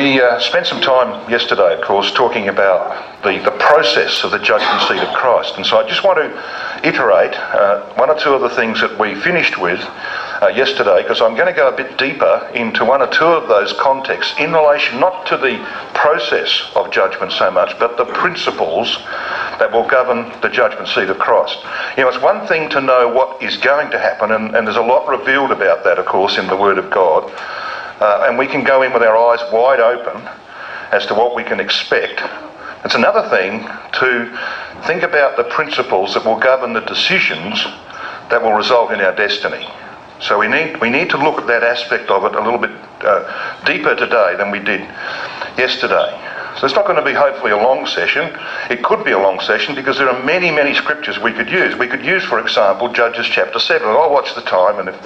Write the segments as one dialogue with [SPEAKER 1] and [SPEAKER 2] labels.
[SPEAKER 1] We spent some time yesterday, of course, talking about the process of the judgment seat of Christ. And so I just want to iterate one or two of the things that we finished with yesterday, because I'm going to go a bit deeper into one or two of those contexts in relation not to the process of judgment so much, but the principles that will govern the judgment seat of Christ. You know, it's one thing to know what is going to happen, and there's a lot revealed about that, of course, in the Word of God. And we can go in with our eyes wide open as to what we can expect. It's another thing to think about the principles that will govern the decisions that will result in our destiny. So we need to look at that aspect of it a little bit deeper today than we did yesterday. So it's not going to be hopefully a long session. It could be a long session because there are many, many scriptures we could use. We could use, for example, Judges chapter 7. I'll watch the time, and if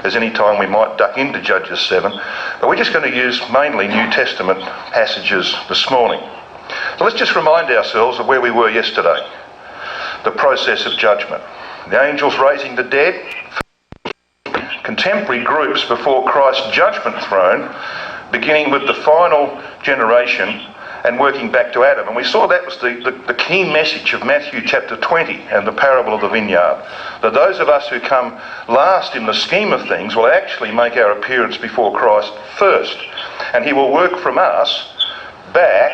[SPEAKER 1] there's any time we might duck into Judges 7. But we're just going to use mainly New Testament passages this morning. So let's just remind ourselves of where we were yesterday. The process of judgment. The angels raising the dead. Contemporary groups before Christ's judgment throne, beginning with the final generation and working back to Adam. And we saw that was the key message of Matthew chapter 20 and the parable of the vineyard. That those of us who come last in the scheme of things will actually make our appearance before Christ first. And he will work from us back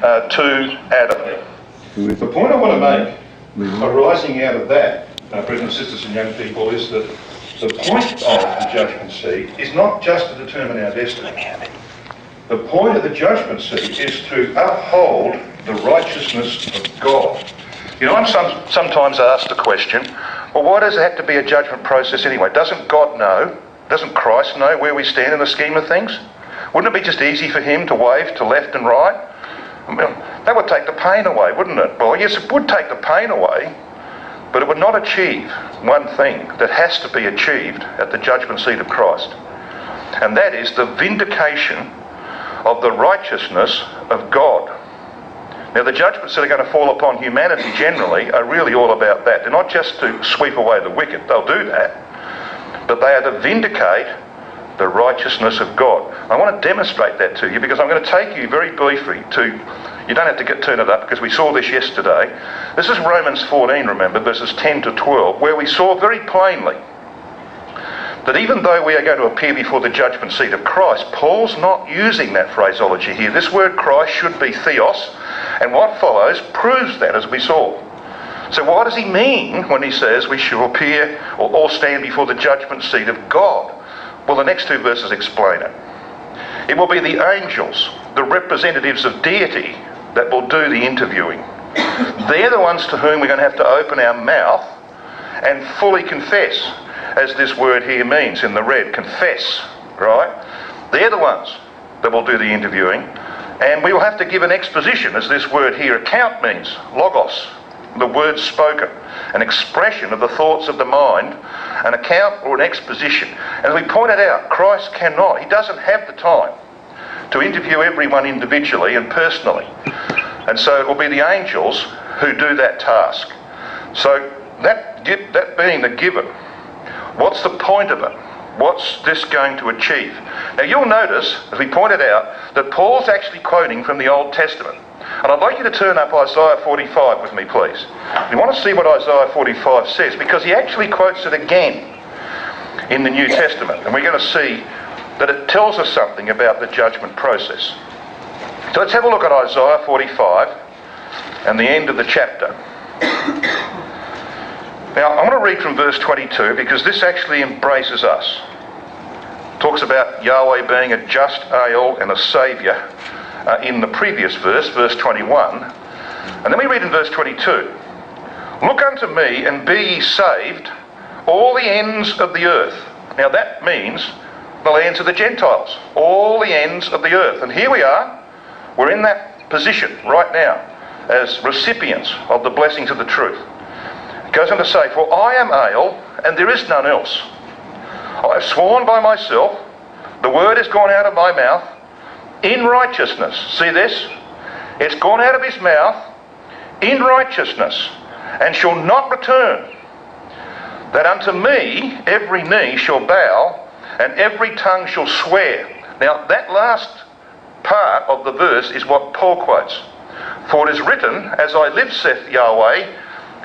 [SPEAKER 1] to Adam. The point I want to make, arising out of that, brothers and sisters and young people, is that the point of the judgment seat is not just to determine our destiny. The point of the judgment seat is to uphold the righteousness of God. You know, I'm sometimes asked the question, well, why does it have to be a judgment process anyway? Doesn't God know? Doesn't Christ know where we stand in the scheme of things? Wouldn't it be just easy for him to wave to left and right? I mean, that would take the pain away, wouldn't it? Well, yes, it would take the pain away, but it would not achieve one thing that has to be achieved at the judgment seat of Christ. And that is the vindication of the righteousness of God. Now, the judgments that are going to fall upon humanity generally are really all about that. They're not just to sweep away the wicked, they'll do that, but they are to vindicate the righteousness of God. I want to demonstrate that to you because I'm going to take you very briefly to, you don't have to turn it up because we saw this yesterday. This is Romans 14, remember, verses 10 to 12, where we saw very plainly that even though we are going to appear before the judgment seat of Christ, Paul's not using that phraseology here. This word Christ should be theos, and what follows proves that, as we saw. So what does he mean when he says we shall appear or all stand before the judgment seat of God? Well, the next two verses explain it. It will be the angels, the representatives of deity, that will do the interviewing. They're the ones to whom we're going to have to open our mouth and fully confess, as this word here means in the red, confess, right? They're the ones that will do the interviewing, and we will have to give an exposition, as this word here, account means, logos, the words spoken, an expression of the thoughts of the mind, an account or an exposition. And as we pointed out, Christ cannot, he doesn't have the time to interview everyone individually and personally. And so it will be the angels who do that task. So that being the given, what's the point of it? What's this going to achieve? Now you'll notice, as we pointed out, that Paul's actually quoting from the Old Testament. And I'd like you to turn up Isaiah 45 with me, please. We want to see what Isaiah 45 says, because he actually quotes it again in the New Testament. And we're going to see that it tells us something about the judgment process. So let's have a look at Isaiah 45 and the end of the chapter. Now, I want to read from verse 22 because this actually embraces us. It talks about Yahweh being a just Ale and a saviour in the previous verse, verse 21. And then we read in verse 22, look unto me and be ye saved, all the ends of the earth. Now that means the lands of the Gentiles, all the ends of the earth. And here we are, we're in that position right now as recipients of the blessings of the truth. It goes on to say, for I am Ale, and there is none else. I have sworn by myself, the word has gone out of my mouth, in righteousness. See this? It's gone out of his mouth, in righteousness, and shall not return. That unto me every knee shall bow, and every tongue shall swear. Now that last part of the verse is what Paul quotes. For it is written, as I live, saith Yahweh,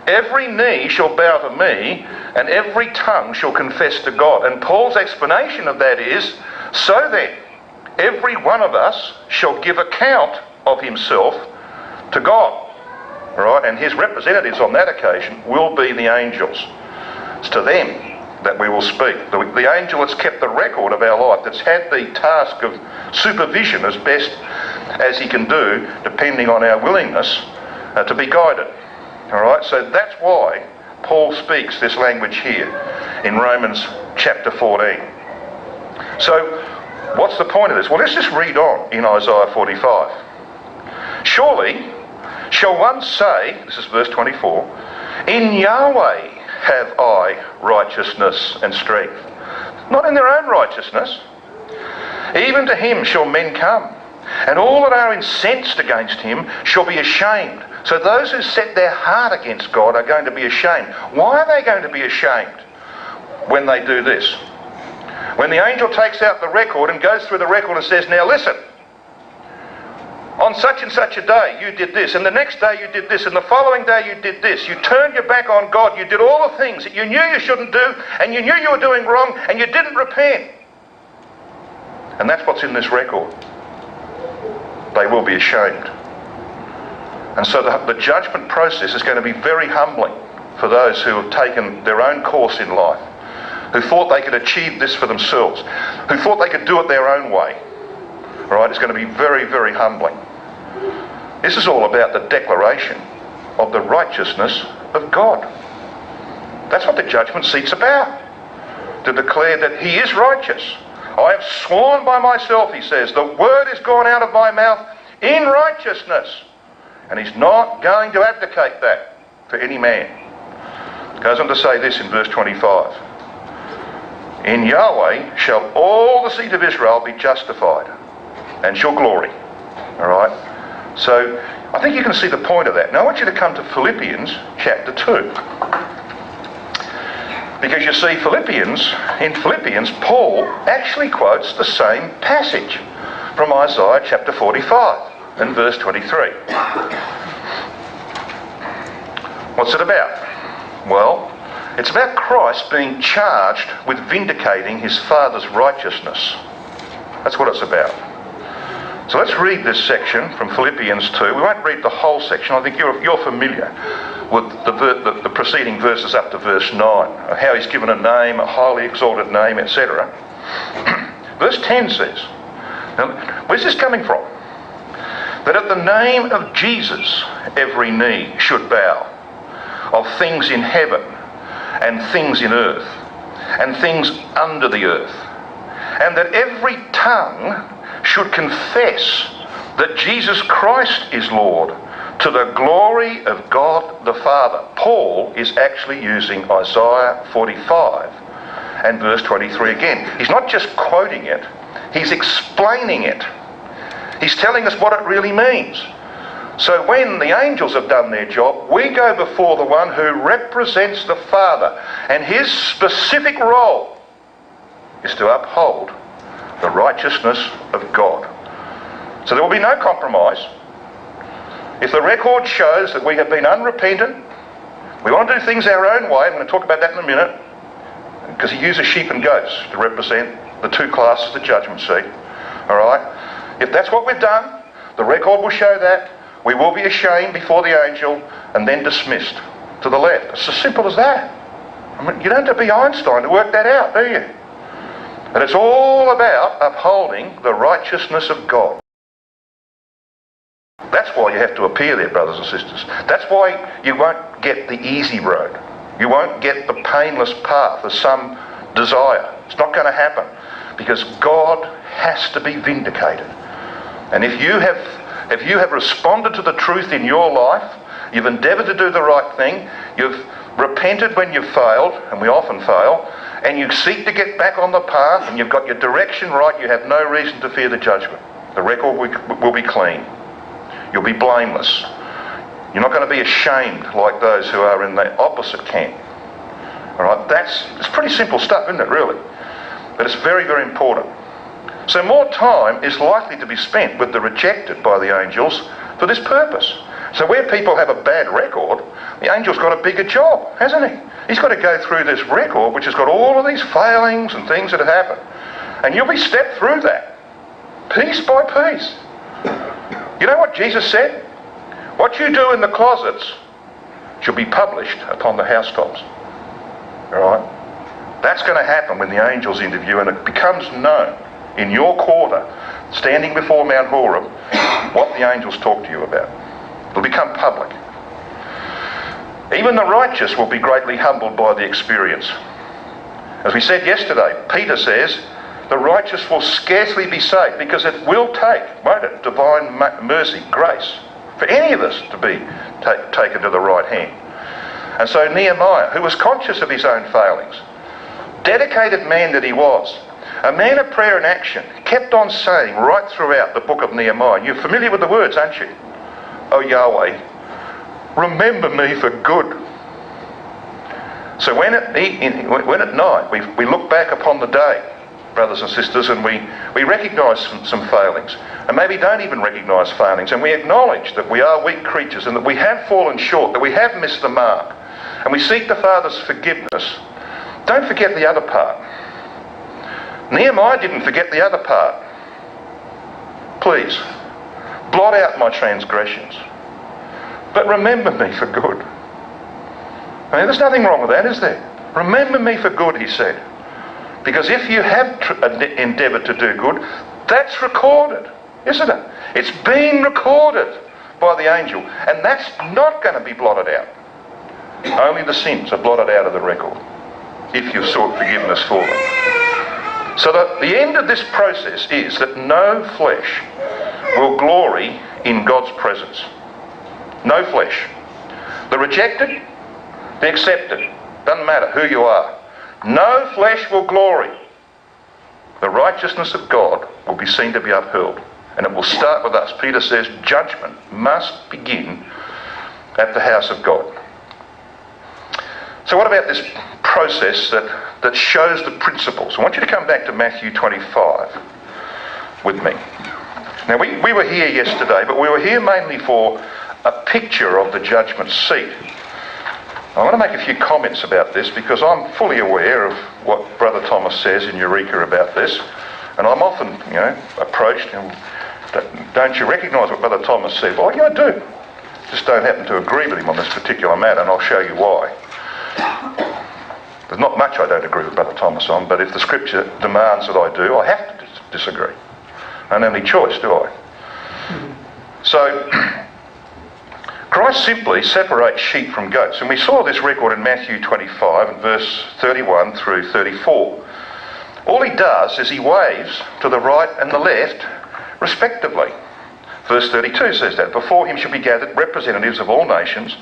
[SPEAKER 1] every knee shall bow to me, and every tongue shall confess to God. And Paul's explanation of that is, so then, every one of us shall give account of himself to God. Right? And his representatives on that occasion will be the angels. It's to them that we will speak. The angel that's kept the record of our life, that's had the task of supervision as best as he can do, depending on our willingness to be guided. All right, so that's why Paul speaks this language here in Romans chapter 14. So what's the point of this? Well, let's just read on in Isaiah 45. Surely shall one say, this is verse 24, in Yahweh have I righteousness and strength. Not in their own righteousness. Even to him shall men come, and all that are incensed against him shall be ashamed. So those who set their heart against God are going to be ashamed. Why are they going to be ashamed when they do this? When the angel takes out the record and goes through the record and says, now listen, on such and such a day you did this, and the next day you did this, and the following day you did this. You turned your back on God, you did all the things that you knew you shouldn't do, and you knew you were doing wrong, and you didn't repent. And that's what's in this record. They will be ashamed. And so the judgment process is going to be very humbling for those who have taken their own course in life, who thought they could achieve this for themselves, who thought they could do it their own way. All right, it's going to be very, very humbling. This is all about the declaration of the righteousness of God. That's what the judgment seat's about. To declare that he is righteous. I have sworn by myself, he says, the word is gone out of my mouth in righteousness. And he's not going to abdicate that for any man. Goes on to say this in verse 25. In Yahweh shall all the seed of Israel be justified, and shall glory. All right? So I think you can see the point of that. Now I want you to come to Philippians chapter 2. Because you see, in Philippians, Paul actually quotes the same passage from Isaiah chapter 45 and verse 23. What's it about? Well, it's about Christ being charged with vindicating his Father's righteousness. That's what it's about. So let's read this section from Philippians 2. We won't read the whole section. I think you're familiar with the preceding verses up to verse 9, how he's given a name, a highly exalted name, etc. Verse 10 says, now, where's this coming from? That at the name of Jesus every knee should bow, of things in heaven and things in earth and things under the earth, and that every tongue should confess that Jesus Christ is Lord, to the glory of God the Father. Paul is actually using Isaiah 45 and verse 23 again. He's not just quoting it, he's explaining it. He's telling us what it really means. So when the angels have done their job, we go before the one who represents the Father, and his specific role is to uphold the righteousness of God. So there will be no compromise. If the record shows that we have been unrepentant, we want to do things our own way, I'm going to talk about that in a minute, because he uses sheep and goats to represent the two classes of the judgment seat. All right? If that's what we've done, the record will show that. We will be ashamed before the angel and then dismissed to the left. It's as simple as that. I mean, you don't have to be Einstein to work that out, do you? And it's all about upholding the righteousness of God. That's why you have to appear there, brothers and sisters. That's why you won't get the easy road. You won't get the painless path as some desire. It's not going to happen, because God has to be vindicated. And if you have responded to the truth in your life, you've endeavoured to do the right thing, you've repented when you've failed, and we often fail, and you seek to get back on the path, and you've got your direction right, you have no reason to fear the judgment. The record will be clean. You'll be blameless. You're not going to be ashamed like those who are in the opposite camp. All right, it's pretty simple stuff, isn't it, really? But it's very, very important. So more time is likely to be spent with the rejected by the angels for this purpose. So where people have a bad record, the angel's got a bigger job, hasn't he? He's got to go through this record which has got all of these failings and things that have happened. And you'll be stepped through that, piece by piece. You know what Jesus said? What you do in the closets shall be published upon the housetops. All right? That's going to happen when the angels interview, and it becomes known in your quarter, standing before Mount Horeb, what the angels talk to you about. It'll become public. Even the righteous will be greatly humbled by the experience. As we said yesterday, Peter says, the righteous will scarcely be saved because it will take, won't it, divine mercy, grace, for any of us to be taken to the right hand. And so Nehemiah, who was conscious of his own failings, dedicated man that he was, a man of prayer and action, kept on saying right throughout the book of Nehemiah, you're familiar with the words, aren't you? Oh Yahweh, remember me for good. So when at night we look back upon the day, brothers and sisters, and we recognise some failings, and maybe don't even recognise failings, and we acknowledge that we are weak creatures and that we have fallen short, that we have missed the mark, and we seek the Father's forgiveness, don't forget the other part. Nehemiah didn't forget the other part. Please, blot out my transgressions, but remember me for good. I mean, there's nothing wrong with that, is there? Remember me for good, he said. Because if you have endeavoured to do good, that's recorded, isn't it? It's been recorded by the angel, and that's not going to be blotted out. Only the sins are blotted out of the record, if you've sought forgiveness for them. So that the end of this process is that no flesh will glory in God's presence. No flesh. The rejected, the accepted, doesn't matter who you are. No flesh will glory. The righteousness of God will be seen to be upheld. And it will start with us. Peter says judgment must begin at the house of God. So what about this process that shows the principles? I want you to come back to Matthew 25 with me. Now we were here yesterday, but we were here mainly for a picture of the judgment seat. I want to make a few comments about this because I'm fully aware of what Brother Thomas says in Eureka about this, and I'm often, approached and don't you recognise what Brother Thomas said? Well, I do. Just don't happen to agree with him on this particular matter, and I'll show you why. There's not much I don't agree with Brother Thomas on, but if the Scripture demands that I do, I have to disagree. I don't have any choice, do I? So Christ simply separates sheep from goats. And we saw this record in Matthew 25 and verse 31 through 34. All he does is he waves to the right and the left, respectively. Verse 32 says that, before him shall be gathered representatives of all nations,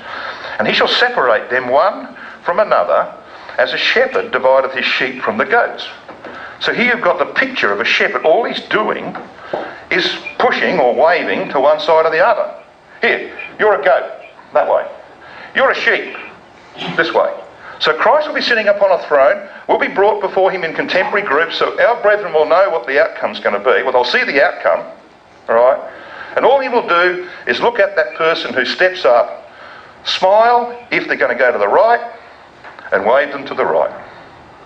[SPEAKER 1] and he shall separate them one from another, as a shepherd divideth his sheep from the goats. So here you've got the picture of a shepherd. All he's doing is pushing or waving to one side or the other. Here, you're a goat, that way. You're a sheep, this way. So Christ will be sitting upon a throne. We'll be brought before him in contemporary groups, so our brethren will know what the outcome's going to be. Well, they'll see the outcome, all right? And all he will do is look at that person who steps up, smile if they're going to go to the right, and wave them to the right.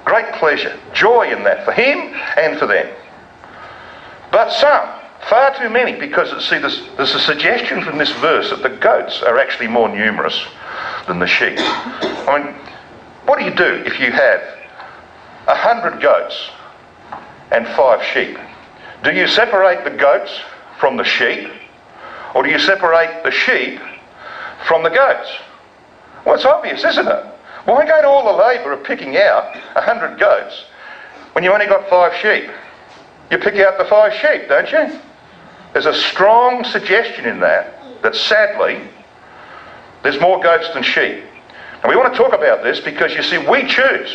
[SPEAKER 1] Great pleasure, joy in that for him and for them. But some, far too many, because there's a suggestion from this verse that the goats are actually more numerous than the sheep. I mean, what do you do if you have 100 goats and 5 sheep? Do you separate the goats from the sheep, or do you separate the sheep from the goats? Well, it's obvious, isn't it? Why go to all the labour of picking out 100 goats when you only got 5 sheep? You pick out the 5 sheep, don't you? There's a strong suggestion in that sadly, there's more goats than sheep. And we want to talk about this because, you see, we choose.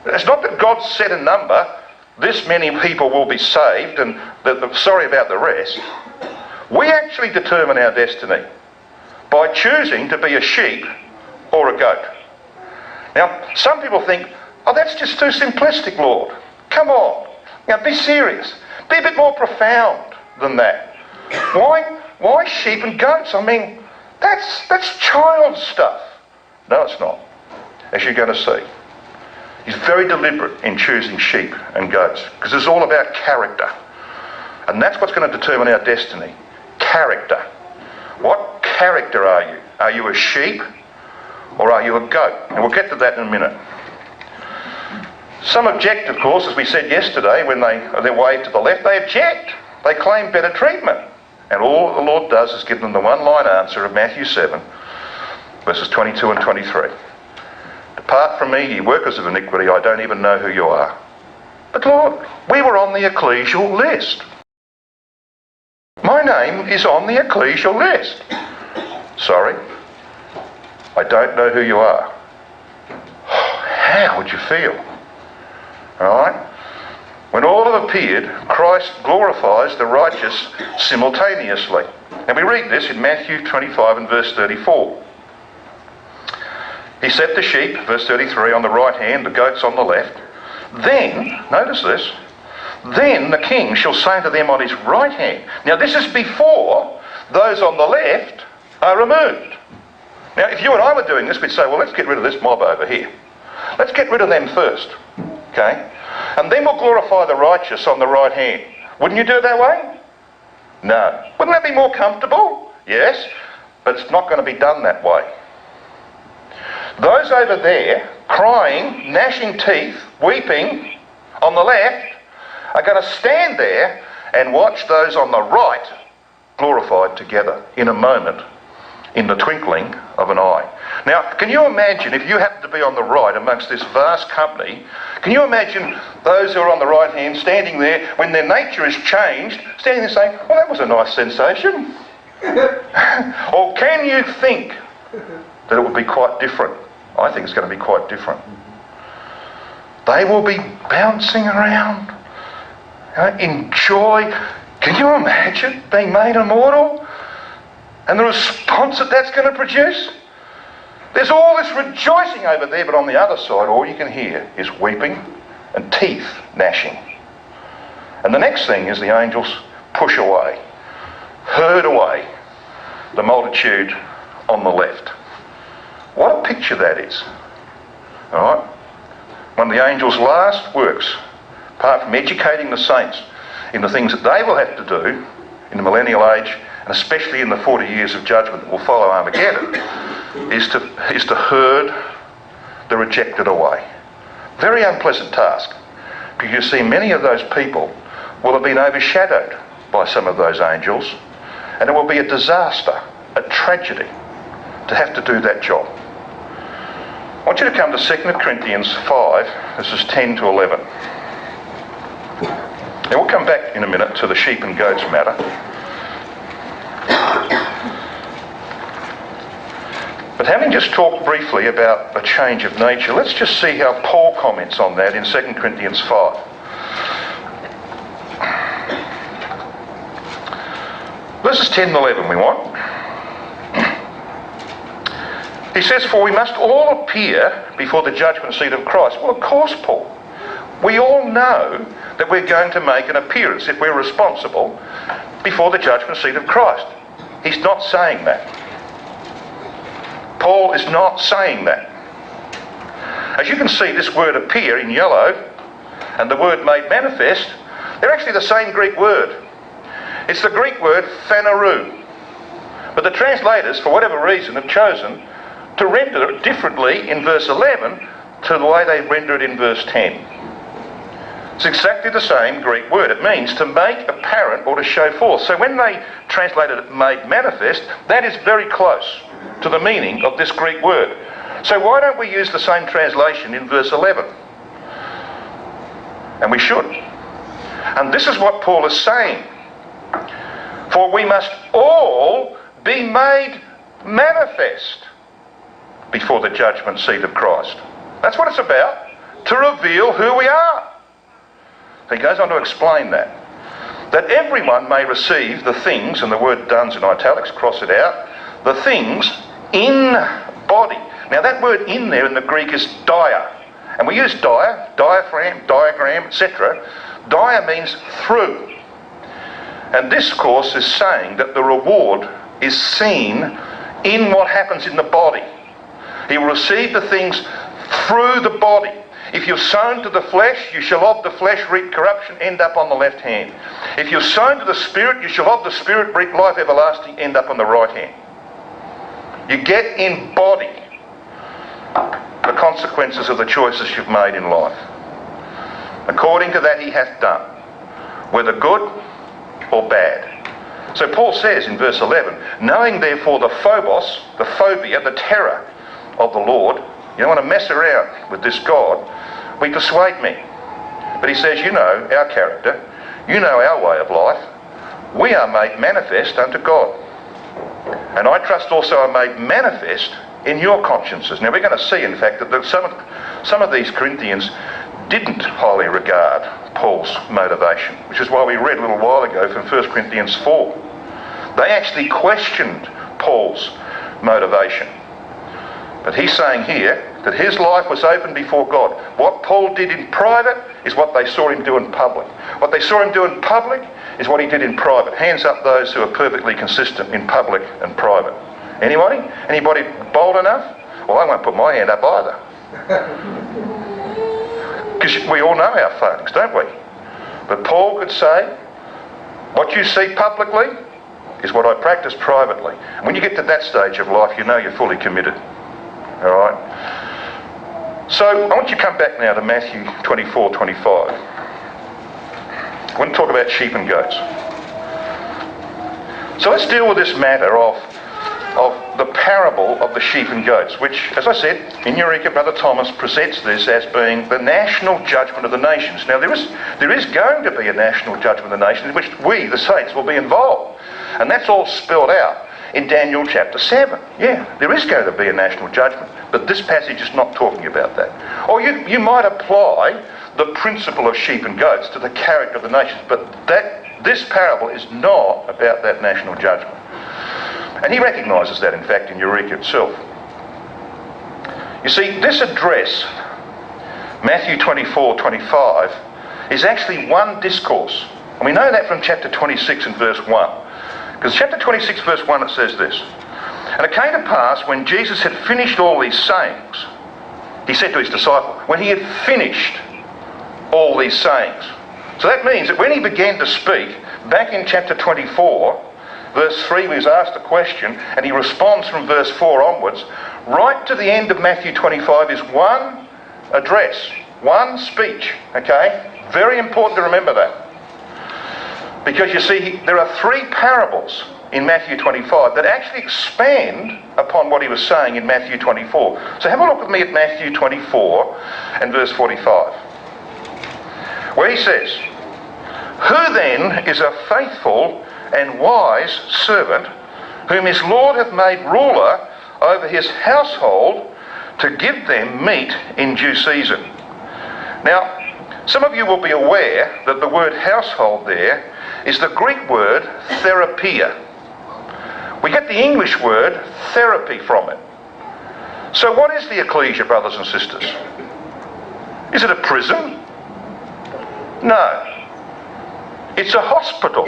[SPEAKER 1] It's not that God set a number, this many people will be saved, and sorry about the rest. We actually determine our destiny by choosing to be a sheep or a goat. Now, some people think, oh, that's just too simplistic, Lord. Come on, Now be serious. Be a bit more profound than that. Why sheep and goats? I mean, that's child stuff. No, it's not, as you're going to see. He's very deliberate in choosing sheep and goats, because it's all about character. And that's what's going to determine our destiny. Character. What character are you? Are you a sheep or are you a goat? And we'll get to that in a minute. Some object, of course, as we said yesterday, when they wave to the left, they object. They claim better treatment. And all the Lord does is give them the one-line answer of Matthew 7, verses 22 and 23. Depart from me, ye workers of iniquity, I don't even know who you are. But Lord, we were on the ecclesial list. My name is on the ecclesial list. Sorry, I don't know who you are. How would you feel? Alright? When all have appeared, Christ glorifies the righteous simultaneously. And we read this in Matthew 25 and verse 34. He set the sheep, verse 33, on the right hand, the goats on the left. Then, notice this, then the king shall say to them on his right hand. Now this is before those on the left are removed. Now if you and I were doing this, we'd say, well, let's get rid of this mob over here. Let's get rid of them first. Okay? And then we'll glorify the righteous on the right hand. Wouldn't you do it that way? No. Wouldn't that be more comfortable? Yes. But it's not going to be done that way. Those over there, crying, gnashing teeth, weeping, on the left, are going to stand there and watch those on the right glorified together in a moment, in the twinkling of an eye. Now, can you imagine if you happen to be on the right amongst this vast company, can you imagine those who are on the right hand standing there when their nature is changed, standing there saying, well, that was a nice sensation? Or can you think that it would be quite different? I think it's going to be quite different. They will be bouncing around in joy. Can you imagine being made immortal? And the response that that's going to produce? There's all this rejoicing over there, but on the other side, all you can hear is weeping and teeth gnashing. And the next thing is the angels push away, herd away the multitude on the left. What a picture that is. All right? One of the angels' last works, apart from educating the saints in the things that they will have to do in the millennial age, and especially in the 40 years of judgment that will follow Armageddon, is to herd the rejected away. Very unpleasant task, because you see many of those people will have been overshadowed by some of those angels, and it will be a disaster, a tragedy, to have to do that job. I want you to come to 2 Corinthians 5, verses 10 to 11. Now we'll come back in a minute to the sheep and goats matter. But having just talked briefly about a change of nature, let's just see how Paul comments on that in 2 Corinthians 5. Verses 10 and 11 we want. He says, for we must all appear before the judgment seat of Christ. Well, of course, Paul. We all know that we're going to make an appearance, if we're responsible, before the judgment seat of Christ. He's not saying that. Paul is not saying that. As you can see, this word appear in yellow and the word made manifest, they're actually the same Greek word. It's the Greek word phaneroo. But the translators, for whatever reason, have chosen to render it differently in verse 11 to the way they render it in verse 10. It's exactly the same Greek word. It means to make apparent or to show forth. So when they translated it made manifest, that is very close to the meaning of this Greek word. So why don't we use the same translation in verse 11? And we should. And this is what Paul is saying. For we must all be made manifest before the judgment seat of Christ. That's what it's about, to reveal who we are. He goes on to explain that everyone may receive the things, and the word done's in italics, cross it out, the things in body. Now that word in there in the Greek is dia, and we use dia, diaphragm, diagram, etc., Dia means through. And discourse is saying that the reward is seen in what happens in the body. He will receive the things through the body. If you've sown to the flesh, you shall of the flesh reap corruption, end up on the left hand. If you've sown to the Spirit, you shall of the Spirit reap life everlasting, end up on the right hand. You get in body the consequences of the choices you've made in life. According to that he hath done, whether good or bad. So Paul says in verse 11, knowing therefore the phobos, the phobia, the terror of the Lord, you don't want to mess around with this God, we persuade me. But he says, you know our character, you know our way of life, we are made manifest unto God. And I trust also are made manifest in your consciences. Now we're going to see in fact that some of these Corinthians didn't highly regard Paul's motivation, which is why we read a little while ago from 1 Corinthians 4. They actually questioned Paul's motivation. But he's saying here that his life was open before God. What Paul did in private is what they saw him do in public. What they saw him do in public is what he did in private. Hands up those who are perfectly consistent in public and private. Anybody? Anybody bold enough? Well, I won't put my hand up either. Because we all know our failings, don't we? But Paul could say, what you see publicly is what I practice privately. And when you get to that stage of life, you know you're fully committed. All right? So I want you to come back now to Matthew 24:25. I want to talk about sheep and goats. So let's deal with this matter of the parable of the sheep and goats, which, as I said, in Eureka, Brother Thomas presents this as being the national judgment of the nations. Now, there is going to be a national judgment of the nations in which we, the saints, will be involved. And that's all spelled out in Daniel chapter 7. Yeah, there is going to be a national judgment, but this passage is not talking about that. Or you might apply the principle of sheep and goats to the character of the nations, but this parable is not about that national judgment. And he recognises that, in fact, in Eureka itself. You see, this address, Matthew 24:25, is actually one discourse. And we know that from chapter 26 and verse 1. Because chapter 26 verse 1 it says this, and it came to pass when Jesus had finished all these sayings, he said to his disciple, when he had finished all these sayings. So that means that when he began to speak, back in chapter 24, verse 3, he was asked a question, and he responds from verse 4 onwards. Right to the end of Matthew 25 is one address, one speech, okay? Very important to remember that. Because you see, there are three parables in Matthew 25 that actually expand upon what he was saying in Matthew 24. So have a look with me at Matthew 24 and verse 45, where he says, who then is a faithful and wise servant, whom his Lord hath made ruler over his household, to give them meat in due season? Now, some of you will be aware that the word household there is the Greek word therapia. We get the English word therapy from it. So what is the ecclesia, brothers and sisters? Is it a prison? No. It's a hospital,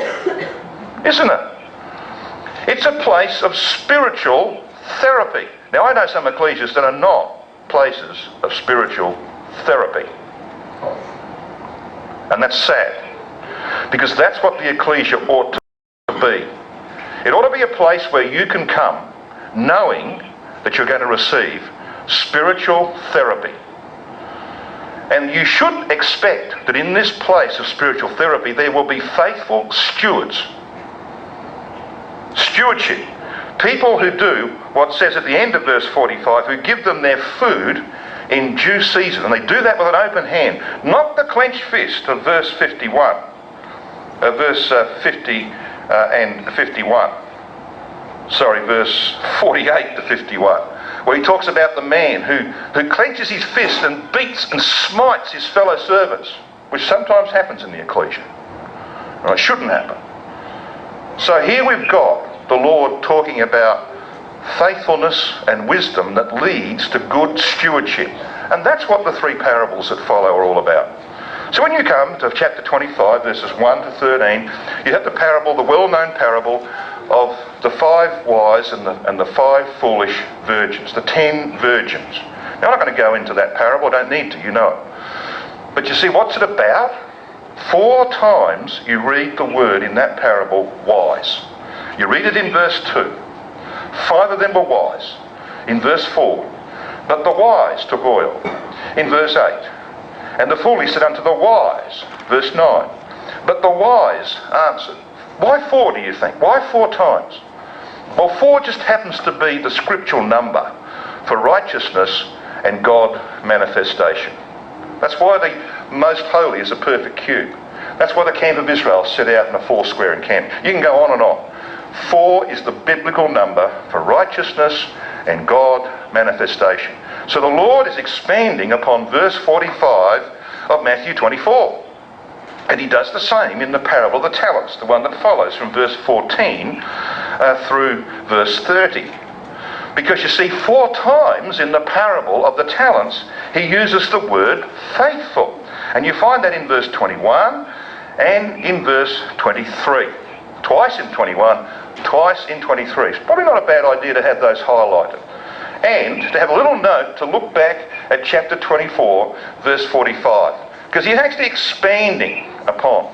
[SPEAKER 1] isn't it? It's a place of spiritual therapy. Now, I know some ecclesias that are not places of spiritual therapy. And that's sad, because that's what the ecclesia ought to be. It ought to be a place where you can come knowing that you're going to receive spiritual therapy. And you should expect that in this place of spiritual therapy there will be faithful stewards. Stewardship. People who do what says at the end of verse 45, who give them their food in due season. And they do that with an open hand. Not the clenched fist of verse 51. Verse 50 and 51. Sorry, verse 48 to 51. Where he talks about the man who clenches his fist and beats and smites his fellow servants, which sometimes happens in the ecclesia. Or it shouldn't happen. So here we've got the Lord talking about faithfulness and wisdom that leads to good stewardship. And that's what the three parables that follow are all about. So when you come to chapter 25, verses 1 to 13, you have the parable, the well-known parable of the 5 wise and the 5 foolish virgins, the 10 virgins. Now, I'm not going to go into that parable, I don't need to, you know it. But you see, what's it about? 4 times you read the word in that parable, wise. You read it in verse 2. 5 of them were wise. In verse 4, but the wise took oil. In verse 8, and the foolish said unto the wise, verse 9, but the wise answered. Why 4, do you think? Why 4 times? Well, 4 just happens to be the scriptural number for righteousness and God manifestation. That's why the most holy is a perfect cube. That's why the camp of Israel set out in a 4 square camp. You can go on and on. 4 is the biblical number for righteousness and God manifestation. So the Lord is expanding upon verse 45 of Matthew 24. And he does the same in the parable of the talents, the one that follows from verse 14 through verse 30. Because you see, 4 times in the parable of the talents, he uses the word faithful. And you find that in verse 21 and in verse 23. Twice in 21, twice in 23. It's probably not a bad idea to have those highlighted. And to have a little note to look back at chapter 24, verse 45. Because he's actually expanding upon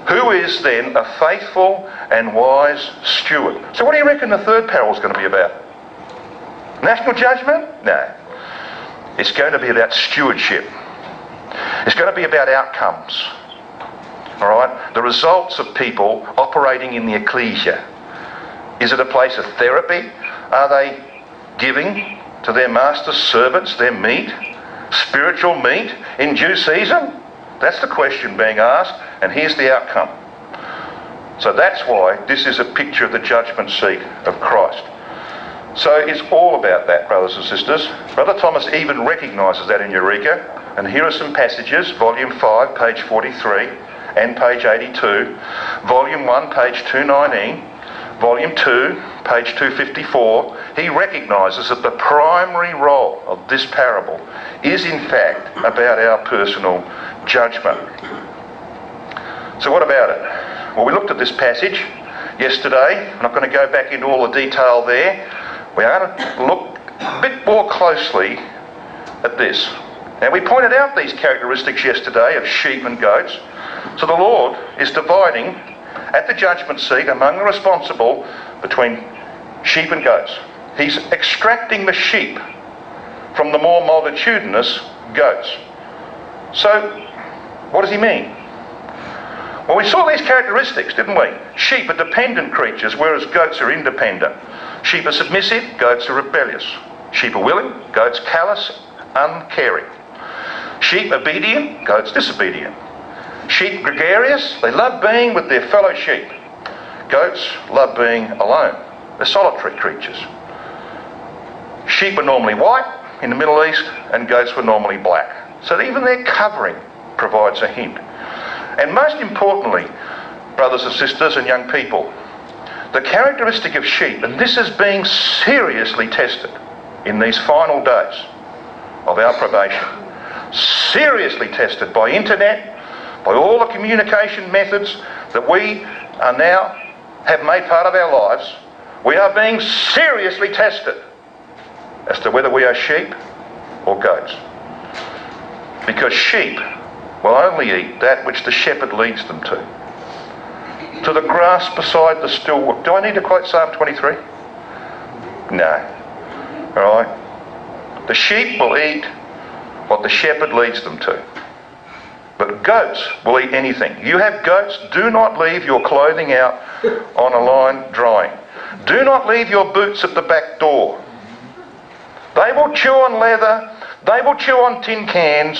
[SPEAKER 1] who is then a faithful and wise steward. So what do you reckon the third parable is going to be about? National judgment? No. It's going to be about stewardship. It's going to be about outcomes. All right? The results of people operating in the ecclesia. Is it a place of therapy? Are they giving to their master's servants their meat, spiritual meat, in due season? That's the question being asked, and here's the outcome. So that's why this is a picture of the judgment seat of Christ. So it's all about that, brothers and sisters. Brother Thomas even recognises that in Eureka, and here are some passages, volume 5, page 43, and page 82, volume 1, page 219, volume 2, page 254, he recognises that the primary role of this parable is in fact about our personal judgment. So what about it? Well, we looked at this passage yesterday. I'm not going to go back into all the detail there. We are going to look a bit more closely at this. Now, we pointed out these characteristics yesterday of sheep and goats. So the Lord is dividing at the judgment seat among the responsible between sheep and goats. He's extracting the sheep from the more multitudinous goats. So, what does he mean? Well, we saw these characteristics, didn't we? Sheep are dependent creatures, whereas goats are independent. Sheep are submissive, goats are rebellious. Sheep are willing, goats callous, uncaring. Sheep obedient, goats disobedient. Sheep gregarious, they love being with their fellow sheep. Goats love being alone. They're solitary creatures. Sheep are normally white in the Middle East, and goats were normally black. So even their covering provides a hint. And most importantly, brothers and sisters and young people, the characteristic of sheep, and this is being seriously tested in these final days of our probation, seriously tested by internet, by all the communication methods that we are now have made part of our lives. We are being seriously tested as to whether we are sheep or goats. Because sheep will only eat that which the shepherd leads them to. To the grass beside the still water. Do I need to quote Psalm 23? No. All right? The sheep will eat what the shepherd leads them to. But goats will eat anything. You have goats, do not leave your clothing out on a line drying. Do not leave your boots at the back door. They will chew on leather. They will chew on tin cans.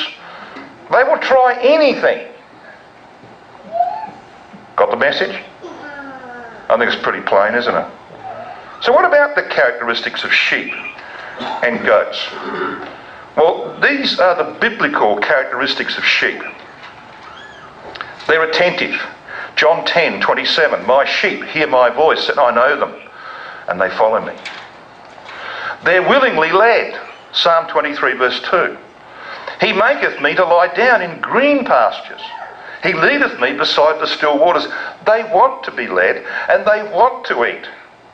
[SPEAKER 1] They will try anything. Got the message? I think it's pretty plain, isn't it? So what about the characteristics of sheep and goats? Well, these are the biblical characteristics of sheep. They're attentive. John 10:27, my sheep hear my voice and I know them and they follow me. They're willingly led. Psalm 23 verse 2. He maketh me to lie down in green pastures. He leadeth me beside the still waters. They want to be led, and they want to eat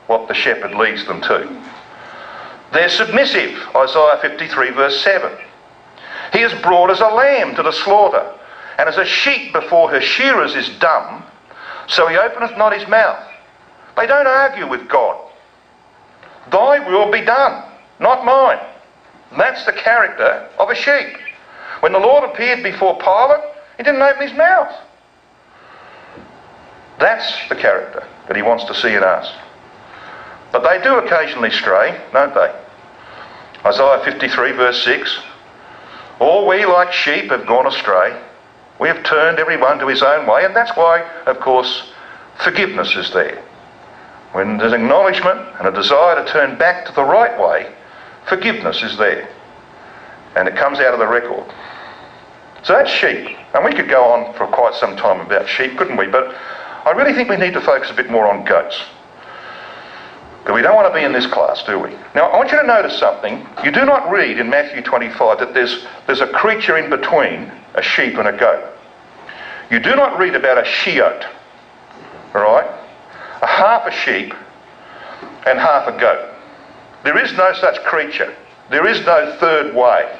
[SPEAKER 1] what the shepherd leads them to. They're submissive, Isaiah 53 verse 7. He is brought as a lamb to the slaughter, and as a sheep before her shearers is dumb, so he openeth not his mouth. They don't argue with God. Thy will be done, not mine. That's the character of a sheep. When the Lord appeared before Pilate, he didn't open his mouth. That's the character that he wants to see in us. But they do occasionally stray, don't they? Isaiah 53 verse 6, all we like sheep have gone astray. We have turned every one to his own way, and that's why, of course, forgiveness is there. When there's acknowledgement and a desire to turn back to the right way, forgiveness is there. And it comes out of the record. So that's sheep. And we could go on for quite some time about sheep, couldn't we? But I really think we need to focus a bit more on goats. Because we don't want to be in this class, do we? Now, I want you to notice something. You do not read in Matthew 25 that there's a creature in between a sheep and a goat. You do not read about a sheote, all right? A half a sheep and half a goat. There is no such creature. There is no third way.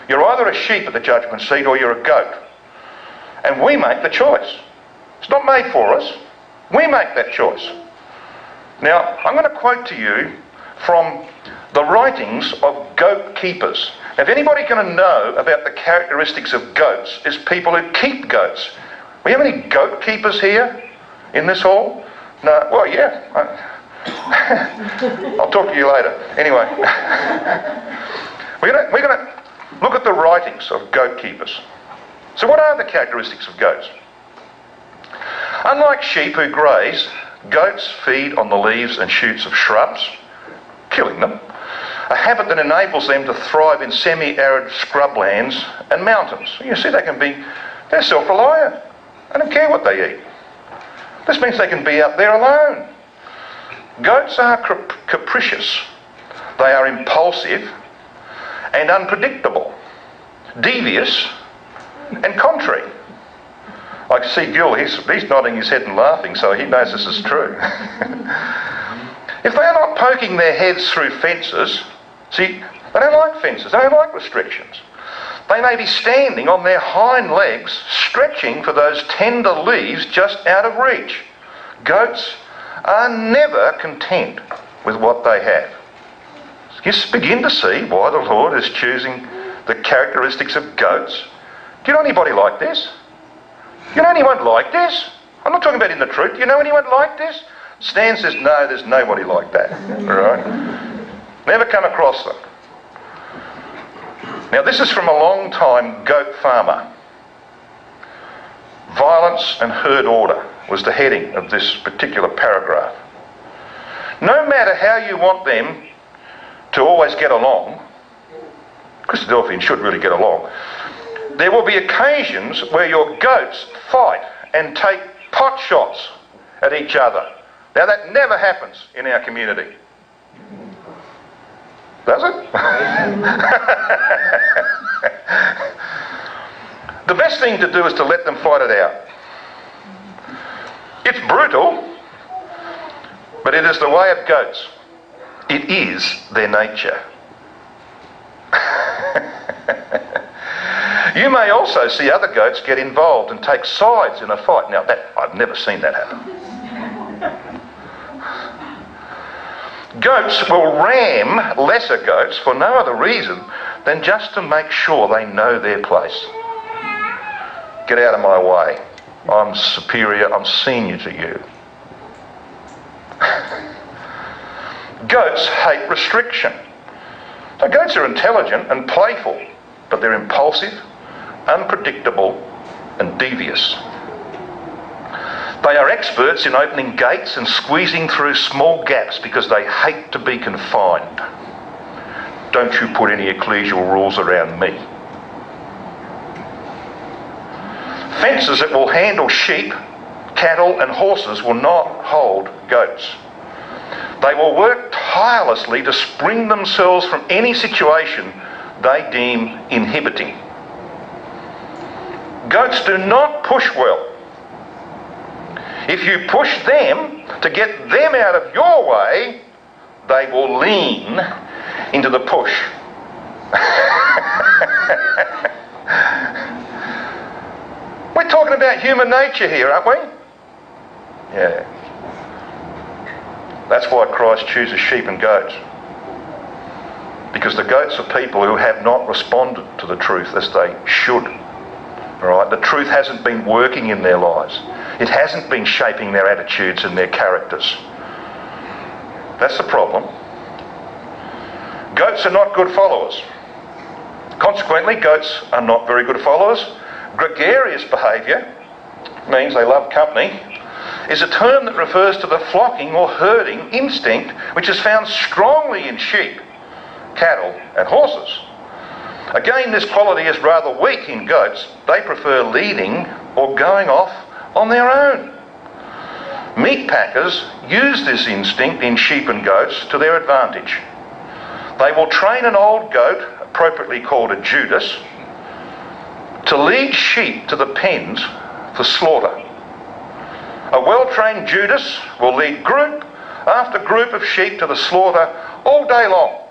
[SPEAKER 1] You're either a sheep at the judgment seat or you're a goat. And we make the choice. It's not made for us. We make that choice. Now, I'm going to quote to you from the writings of goat keepers. Now, if anybody going to know about the characteristics of goats, is people who keep goats. We have any goat keepers here in this hall? No? Well, yeah. I'll talk to you later. Anyway, we're going to look at the writings of goat keepers. So what are the characteristics of goats? Unlike sheep who graze, goats feed on the leaves and shoots of shrubs, killing them, a habit that enables them to thrive in semi-arid scrublands and mountains. You see, they're self-reliant. They don't care what they eat. This means they can be out there alone. Goats are capricious. They are impulsive and unpredictable, devious and contrary. I see Gil, he's nodding his head and laughing, so he knows this is true. If they are not poking their heads through fences, see, they don't like fences, they don't like restrictions. They may be standing on their hind legs, stretching for those tender leaves just out of reach. Goats are never content with what they have. You begin to see why the Lord is choosing the characteristics of goats. Do you know anybody like this? You know anyone like this? I'm not talking about in the truth. Do you know anyone like this? Stan says, no, there's nobody like that. All right? Never come across them. Now, this is from a long-time goat farmer. Violence and herd order was the heading of this particular paragraph. No matter how you want them to always get along, Christadelphians should really get along, there will be occasions where your goats fight and take pot shots at each other. Now, that never happens in our community. Does it? The best thing to do is to let them fight it out. It's brutal, but it is the way of goats. It is their nature. You may also see other goats get involved and take sides in a fight. Now, I've never seen that happen. Goats will ram lesser goats for no other reason than just to make sure they know their place. Get out of my way. I'm superior, I'm senior to you. Goats hate restriction. Now, goats are intelligent and playful, but they're impulsive, unpredictable and devious. They are experts in opening gates and squeezing through small gaps because they hate to be confined. Don't you put any ecclesial rules around me. Fences that will handle sheep, cattle and horses will not hold goats. They will work tirelessly to spring themselves from any situation they deem inhibiting. Goats do not push well. If you push them to get them out of your way, they will lean into the push. We're talking about human nature here, aren't we? Yeah. That's why Christ chooses sheep and goats. Because the goats are people who have not responded to the truth as they should. Right? The truth hasn't been working in their lives. It hasn't been shaping their attitudes and their characters. That's the problem. Goats are not good followers. Consequently, goats are not very good followers. Gregarious behaviour means they love company, is a term that refers to the flocking or herding instinct which is found strongly in sheep, cattle and horses. Again, this quality is rather weak in goats. They prefer leading or going off on their own. Meat packers use this instinct in sheep and goats to their advantage. They will train an old goat, appropriately called a Judas, to lead sheep to the pens for slaughter. A well-trained Judas will lead group after group of sheep to the slaughter all day long.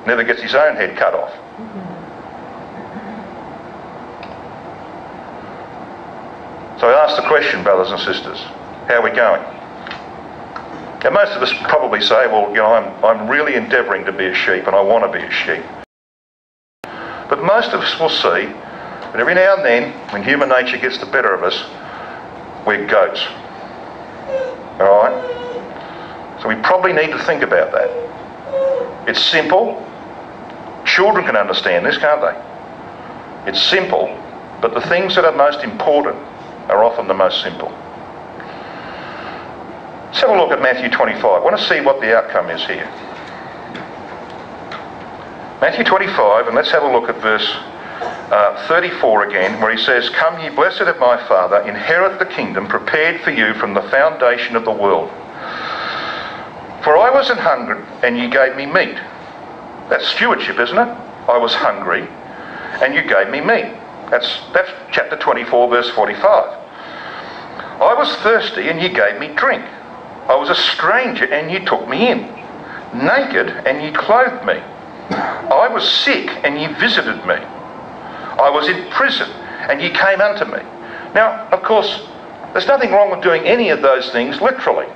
[SPEAKER 1] Never gets his own head cut off. So I ask the question, brothers and sisters, how are we going? Now most of us probably say, well, you know, I'm really endeavouring to be a sheep and I want to be a sheep. But most of us will see that every now and then, when human nature gets the better of us, we're goats. Alright? So we probably need to think about that. It's simple. Children can understand this, can't they? It's simple, but the things that are most important are often the most simple. Let's have a look at Matthew 25. I want to see what the outcome is here. Matthew 25, and let's have a look at verse 34 again, where he says, "Come ye blessed of my Father, inherit the kingdom prepared for you from the foundation of the world. For I was an hungry, and ye gave me meat." That's stewardship, isn't it? I was hungry, and you gave me meat. That's chapter 24, verse 45. I was thirsty, and you gave me drink. I was a stranger, and you took me in. Naked, and you clothed me. I was sick, and you visited me. I was in prison, and you came unto me. Now, of course, there's nothing wrong with doing any of those things literally.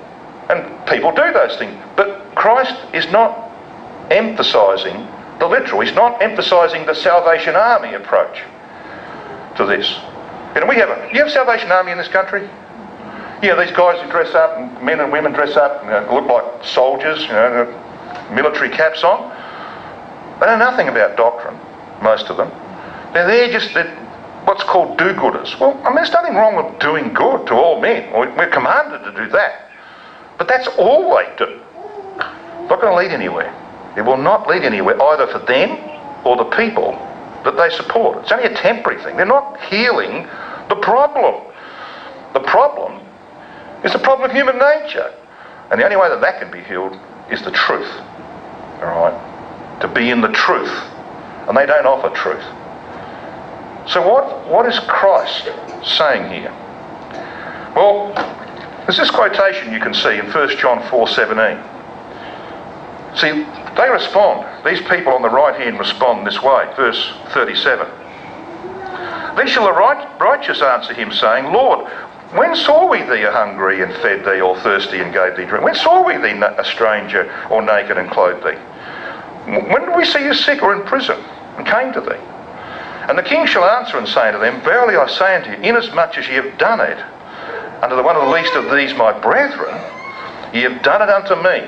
[SPEAKER 1] And people do those things. But Christ is not emphasising the literal. He's not emphasising the Salvation Army approach to this. You know, you have Salvation Army in this country? You know, these guys who dress up, and men and women dress up, and look like soldiers, you know, military caps on. They know nothing about doctrine, most of them. They're just what's called do-gooders. Well, I mean, there's nothing wrong with doing good to all men. We're commanded to do that. But that's all they do. Not going to lead anywhere. It will not lead anywhere, either for them or the people that they support. It's only a temporary thing. They're not healing the problem. The problem is the problem of human nature. And the only way that that can be healed is the truth. All right? To be in the truth. And they don't offer truth. So what is Christ saying here? Well, there's this quotation you can see in 1 John 4:17. See, they respond. These people on the right hand respond this way. Verse 37. Then shall the righteous answer him, saying, Lord, when saw we thee a hungry and fed thee, or thirsty and gave thee drink? When saw we thee a stranger or naked and clothed thee? When did we see you sick or in prison and came to thee? And the king shall answer and say unto them, Verily I say unto you, inasmuch as ye have done it unto the one of the least of these my brethren, ye have done it unto me.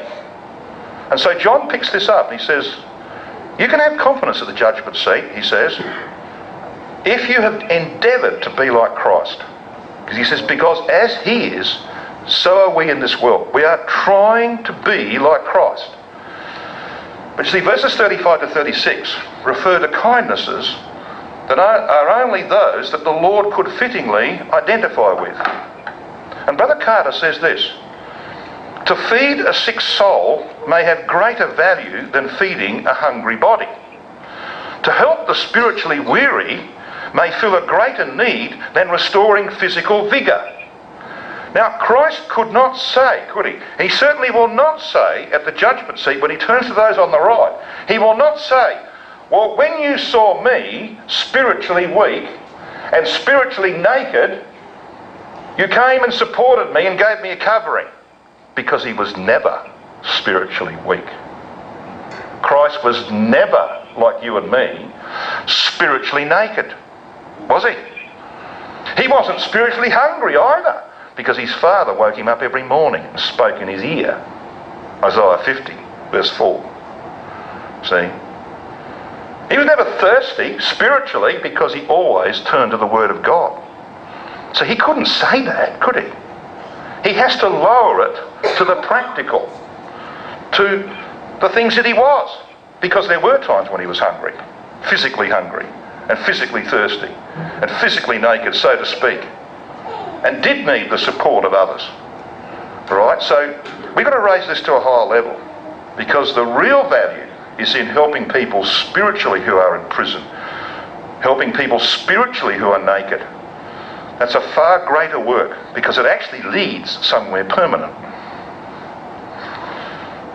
[SPEAKER 1] And so John picks this up and he says, you can have confidence at the judgment seat, he says, if you have endeavoured to be like Christ. Because he says, because as he is, so are we in this world. We are trying to be like Christ. But you see, verses 35 to 36 refer to kindnesses that are only those that the Lord could fittingly identify with. And Brother Carter says this, to feed a sick soul may have greater value than feeding a hungry body. To help the spiritually weary may feel a greater need than restoring physical vigour. Now, Christ could not say, could he? He certainly will not say at the judgment seat when he turns to those on the right, he will not say, well, when you saw me spiritually weak and spiritually naked, you came and supported me and gave me a covering. Because he was never spiritually weak. Christ was never, like you and me, spiritually naked, was he? He wasn't spiritually hungry either, because his Father woke him up every morning and spoke in his ear. Isaiah 50, verse 4. See? He was never thirsty spiritually because he always turned to the Word of God. So he couldn't say that, could he? He has to lower it to the practical, to the things that he was. Because there were times when he was hungry, physically hungry, and physically thirsty, and physically naked, so to speak, and did need the support of others. Right? So we've got to raise this to a higher level, because the real value is in helping people spiritually who are in prison, helping people spiritually who are naked. That's a far greater work, because it actually leads somewhere permanent.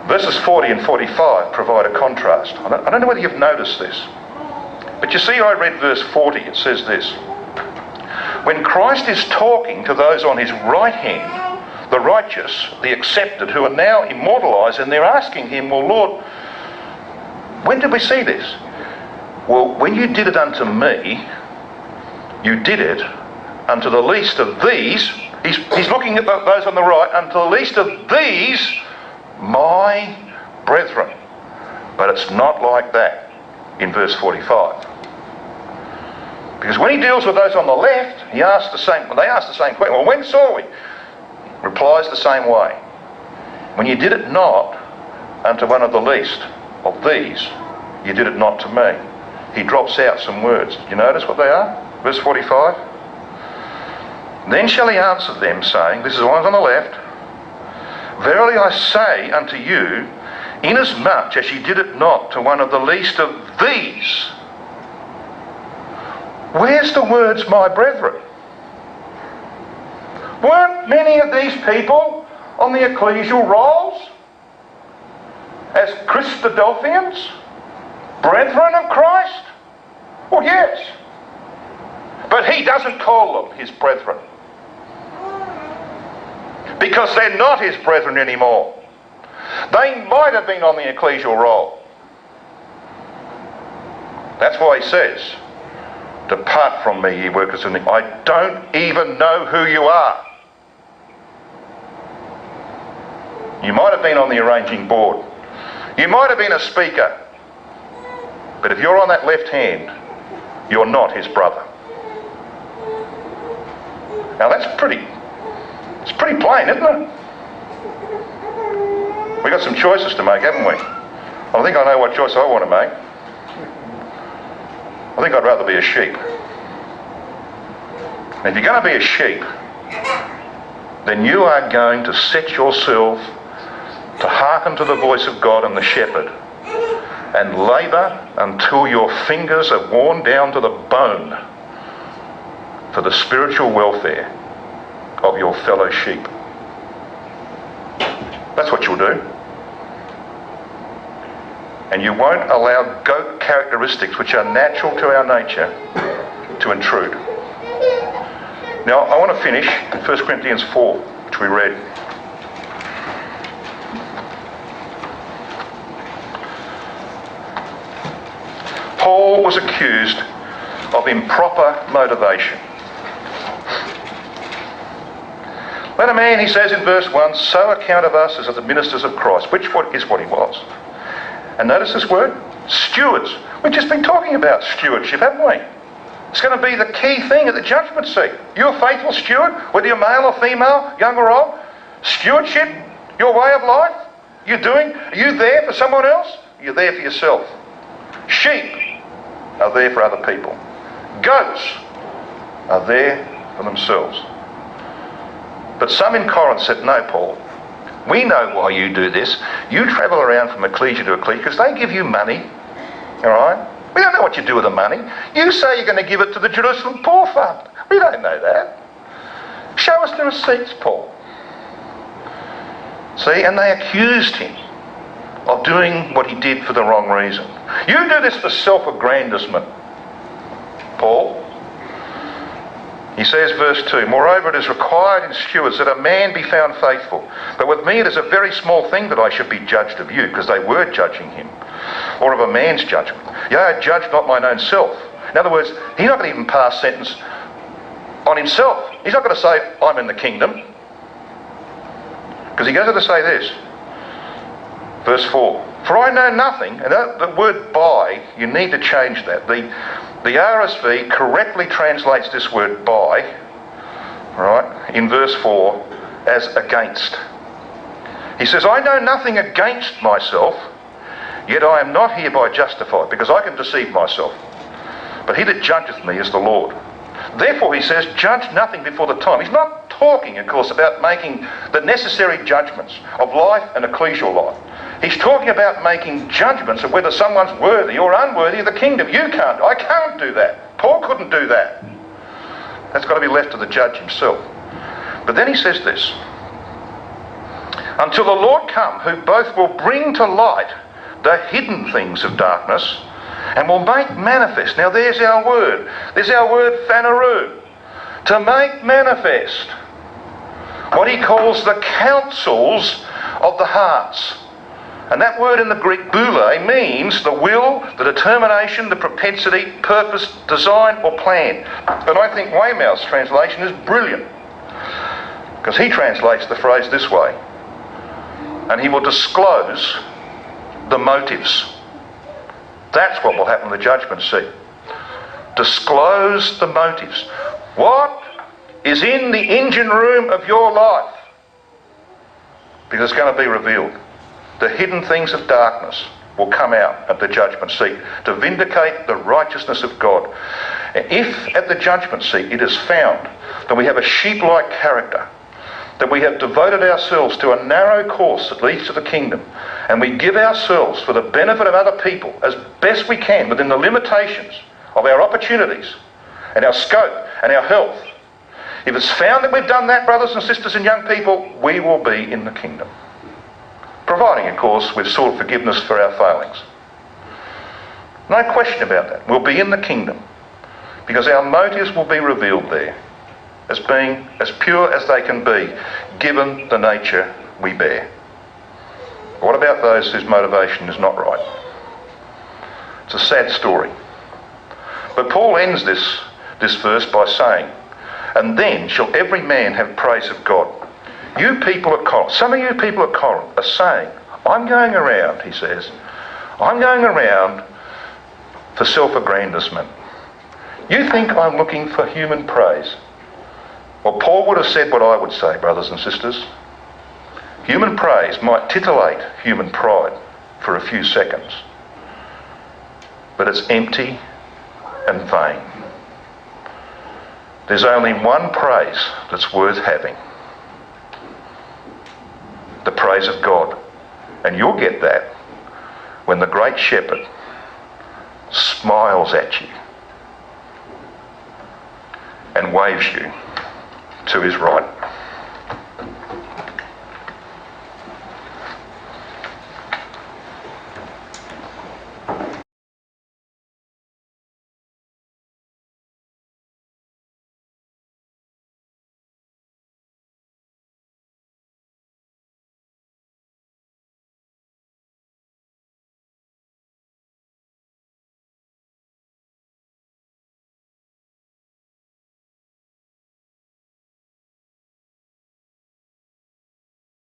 [SPEAKER 1] Verses 40 and 45 provide a contrast. I don't know whether you've noticed this, but you see, I read verse 40. It says this: when Christ is talking to those on his right hand, the righteous, the accepted, who are now immortalised, and they're asking him, well, Lord, when did we see this? Well, when you did it unto me, you did it unto the least of these. He's looking at those on the right, unto the least of these, my brethren. But it's not like that in verse 45. Because when he deals with those on the left, they ask the same question. Well, when saw we? Replies the same way. When you did it not unto one of the least of these, you did it not to me. He drops out some words. Do you notice what they are? Verse 45. Then shall he answer them, saying, this is the ones on the left, verily I say unto you, inasmuch as ye did it not to one of the least of these. Where's the words, my brethren? Weren't many of these people on the ecclesial rolls as Christadelphians, brethren of Christ? Well, yes. But he doesn't call them his brethren, because they're not his brethren anymore. They might have been on the ecclesial roll. That's why he says, depart from me, ye workers of iniquity. I don't even know who you are. You might have been on the arranging board. You might have been a speaker. But if you're on that left hand, you're not his brother. Now it's pretty plain, isn't it? We've got some choices to make, haven't we? I think I know what choice I want to make. I think I'd rather be a sheep. And if you're going to be a sheep, then you are going to set yourself to hearken to the voice of God and the shepherd, and labour until your fingers are worn down to the bone for the spiritual welfare of your fellow sheep. That's what you'll do. And you won't allow goat characteristics, which are natural to our nature, to intrude. Now, I want to finish in 1 Corinthians 4, which we read. Paul was accused of improper motivation. Let a man, he says in verse 1, so account of us as of the ministers of Christ, which is what he was. And notice this word, stewards. We've just been talking about stewardship, haven't we? It's going to be the key thing at the judgment seat. You're a faithful steward, whether you're male or female, young or old. Stewardship, your way of life. Are you there for someone else? You're there for yourself. Sheep are there for other people. Goats are there for themselves. But some in Corinth said, no, Paul, we know why you do this. You travel around from ecclesia to ecclesia because they give you money, all right? We don't know what you do with the money. You say you're going to give it to the Jerusalem Poor Fund. We don't know that. Show us the receipts, Paul. See, and they accused him of doing what he did for the wrong reason. You do this for self-aggrandizement, Paul. He says, verse 2, moreover, it is required in stewards that a man be found faithful. But with me it is a very small thing that I should be judged of you, because they were judging him, or of a man's judgment. Yea, I judge not mine own self. In other words, he's not going to even pass sentence on himself. He's not going to say, I'm in the kingdom. Because he goes on to say this, verse 4, for I know nothing, and the word by, you need to change that. The RSV correctly translates this word by, right, in verse 4, as against. He says, I know nothing against myself, yet I am not hereby justified, because I can deceive myself. But he that judgeth me is the Lord. Therefore, he says, judge nothing before the time. He's not talking, of course, about making the necessary judgments of life and ecclesial life. He's talking about making judgments of whether someone's worthy or unworthy of the kingdom. You can't. I can't do that. Paul couldn't do that. That's got to be left to the judge himself. But then he says this, until the Lord come, who both will bring to light the hidden things of darkness and will make manifest. Now there's our word. There's our word phaneroo. To make manifest what he calls the counsels of the hearts. And that word in the Greek, boule, means the will, the determination, the propensity, purpose, design or plan. And I think Weymouth's translation is brilliant, because he translates the phrase this way, and he will disclose the motives. That's what will happen in the judgment seat. Disclose the motives. What is in the engine room of your life? Because it's going to be revealed. The hidden things of darkness will come out at the judgment seat to vindicate the righteousness of God. If at the judgment seat it is found that we have a sheep-like character, that we have devoted ourselves to a narrow course that leads to the kingdom, and we give ourselves for the benefit of other people as best we can within the limitations of our opportunities and our scope and our health, if it's found that we've done that, brothers and sisters and young people, we will be in the kingdom. Providing, of course, we've sought forgiveness for our failings. No question about that. We'll be in the kingdom because our motives will be revealed there as being as pure as they can be, given the nature we bear. What about those whose motivation is not right? It's a sad story. But Paul ends this verse by saying, and then shall every man have praise of God. You people at Corinth, some of you people at Corinth are saying, I'm going around, he says, I'm going around for self-aggrandizement. You think I'm looking for human praise? Well, Paul would have said what I would say, brothers and sisters. Human praise might titillate human pride for a few seconds, but it's empty and vain. There's only one praise that's worth having. The praise of God. And you'll get that when the great shepherd smiles at you and waves you to his right.